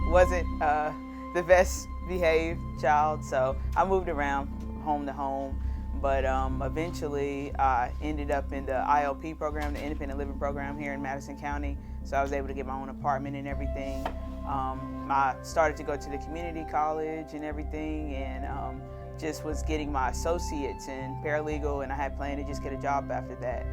Wasn't the best behaved child, so I moved around home to home. But eventually I ended up in the ILP program, the Independent Living Program here in Madison County. So I was able to get my own apartment and everything. I started to go to the community college and everything, and just was getting my associates in paralegal, and I had planned to just get a job after that.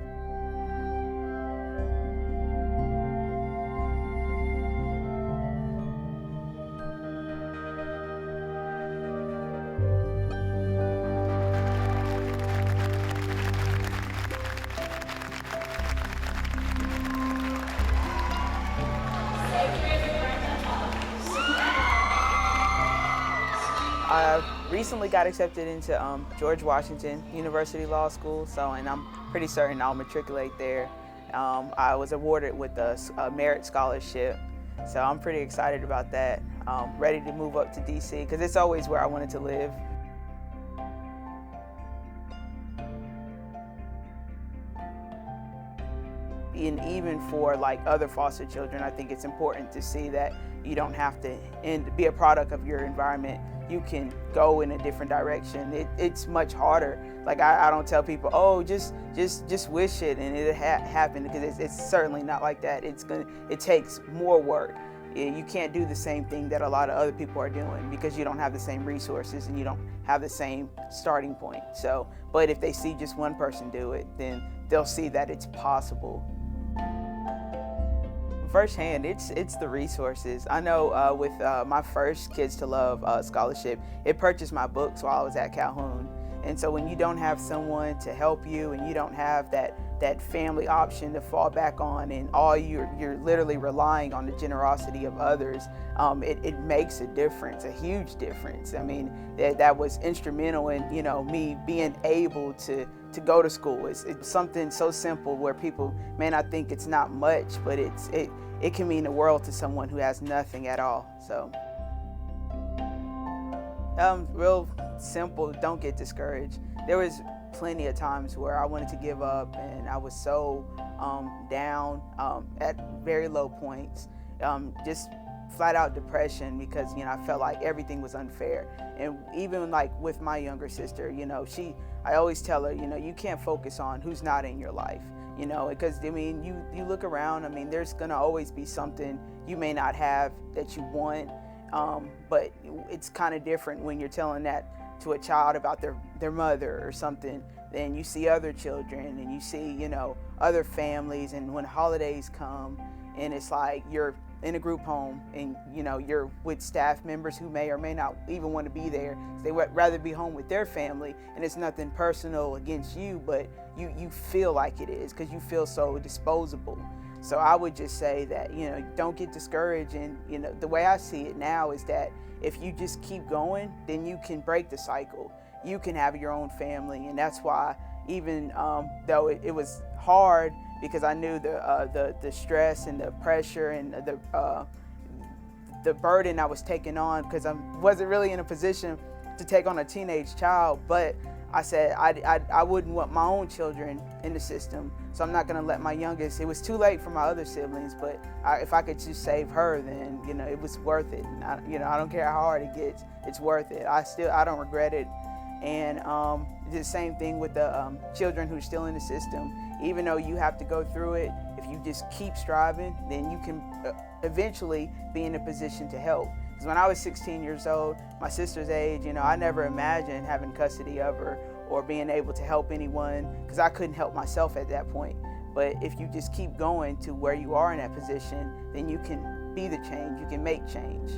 I recently got accepted into George Washington University Law School, and I'm pretty certain I'll matriculate there. I was awarded with a merit scholarship, so I'm pretty excited about that. Ready to move up to DC because it's always where I wanted to live. And even for like other foster children, I think it's important to see that you don't have to be a product of your environment. You can go in a different direction. It's much harder. Like I don't tell people, oh, just wish it and it'll happen, because it's certainly not like that. It takes more work. You can't do the same thing that a lot of other people are doing because you don't have the same resources and you don't have the same starting point. So, but if they see just one person do it, then they'll see that it's possible. Firsthand, it's the resources. I know with my first Kids to Love scholarship, it purchased my books while I was at Calhoun. And so when you don't have someone to help you and you don't have that family option to fall back on, and all you're literally relying on the generosity of others, it makes a difference, a huge difference. I mean, that was instrumental in me being able to go to school. It's something so simple where people may not think it's not much, but it can mean the world to someone who has nothing at all. So, real simple, don't get discouraged. There was plenty of times where I wanted to give up, and I was so down at very low points, just flat out depression, because I felt like everything was unfair. And even like with my younger sister, I always tell her, you can't focus on who's not in your life, because you look around, there's gonna always be something you may not have that you want, but it's kind of different when you're telling that to a child about their mother or something. Then you see other children and you see, other families, and when holidays come and it's like you're in a group home and you're with staff members who may or may not even want to be there. They would rather be home with their family, and it's nothing personal against you, but you feel like it is because you feel so disposable. So I would just say that, don't get discouraged. And, the way I see it now is that if you just keep going, then you can break the cycle. You can have your own family. And that's why, even though it was hard, because I knew the stress and the pressure and the burden I was taking on, because I wasn't really in a position to take on a teenage child, but I said I wouldn't want my own children in the system, so I'm not going to let my youngest. It was too late for my other siblings, but if I could just save her, then it was worth it. And I don't care how hard it gets, it's worth it. I don't regret it. And the same thing with the children who are still in the system. Even though you have to go through it, if you just keep striving, then you can eventually be in a position to help. Because when I was 16 years old, my sister's age, I never imagined having custody of her or being able to help anyone, because I couldn't help myself at that point. But if you just keep going to where you are in that position, then you can be the change, you can make change.